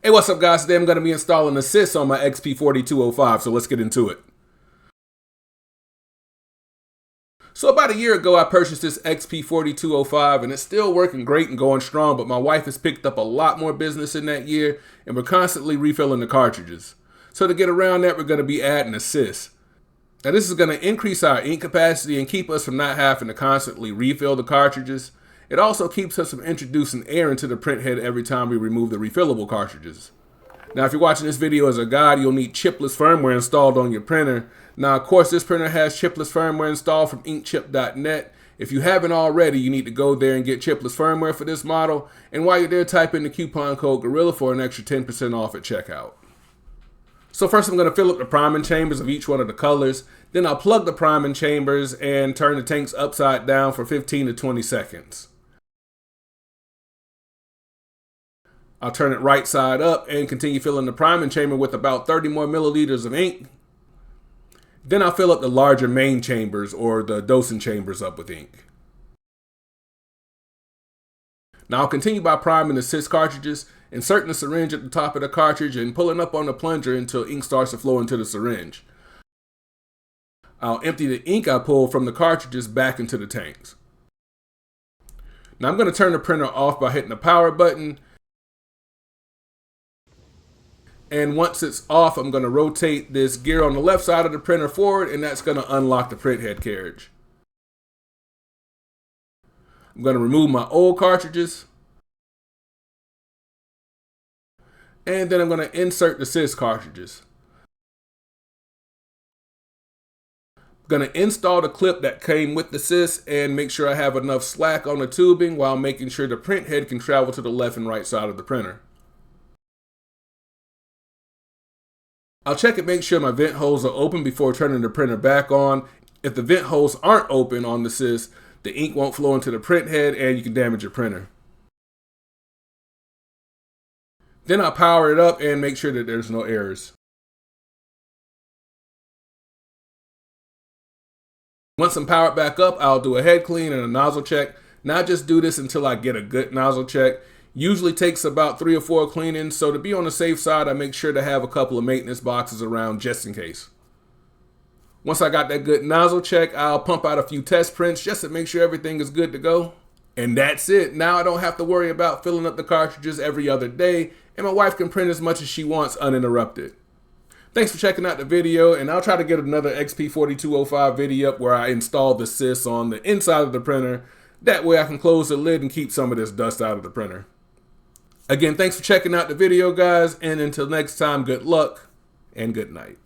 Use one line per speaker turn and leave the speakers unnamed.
Hey, what's up guys? Today I'm going to be installing a Ciss on my XP-4205, so let's get into it. So about a year ago I purchased this XP-4205 and it's still working great and going strong, but my wife has picked up a lot more business in that year and we're constantly refilling the cartridges. So to get around that, we're going to be adding a Ciss. Now this is going to increase our ink capacity and keep us from not having to constantly refill the cartridges. It also keeps us from introducing air into the print head every time we remove the refillable cartridges. Now, if you're watching this video as a guide, you'll need Chipless Firmware installed on your printer. Now, of course, this printer has Chipless Firmware installed from inkchipnet. If you haven't already, you need to go there and get Chipless Firmware for this model. And while you're there, type in the coupon code GORILLA for an extra 10% off at checkout. So first, I'm going to fill up the priming chambers of each one of the colors. Then I'll plug the priming chambers and turn the tanks upside down for 15 to 20 seconds. I'll turn it right side up and continue filling the priming chamber with about 30 more milliliters of ink. Then I'll fill up the larger main chambers or the dosing chambers up with ink. Now I'll continue by priming the Ciss cartridges, inserting the syringe at the top of the cartridge and pulling up on the plunger until ink starts to flow into the syringe. I'll empty the ink I pulled from the cartridges back into the tanks. Now I'm going to turn the printer off by hitting the power button. And once it's off, I'm going to rotate this gear on the left side of the printer forward, and that's going to unlock the print head carriage. I'm going to remove my old cartridges. And then I'm going to insert the Ciss cartridges. I'm going to install the clip that came with the Ciss and make sure I have enough slack on the tubing while making sure the print head can travel to the left and right side of the printer. I'll check and make sure my vent holes are open before turning the printer back on. If the vent holes aren't open on the Ciss, the ink won't flow into the print head and you can damage your printer. Then I'll power it up and make sure that there's no errors. Once I'm powered back up, I'll do a head clean and a nozzle check. Now I just do this until I get a good nozzle check. Usually takes about 3 or 4 cleanings, so to be on the safe side, I make sure to have a couple of maintenance boxes around just in case. Once I got that good nozzle check, I'll pump out a few test prints just to make sure everything is good to go. And that's it. Now I don't have to worry about filling up the cartridges every other day, and my wife can print as much as she wants uninterrupted. Thanks for checking out the video, and I'll try to get another XP-4205 video up where I install the Ciss on the inside of the printer. That way I can close the lid and keep some of this dust out of the printer. Again, thanks for checking out the video, guys, and until next time, good luck and good night.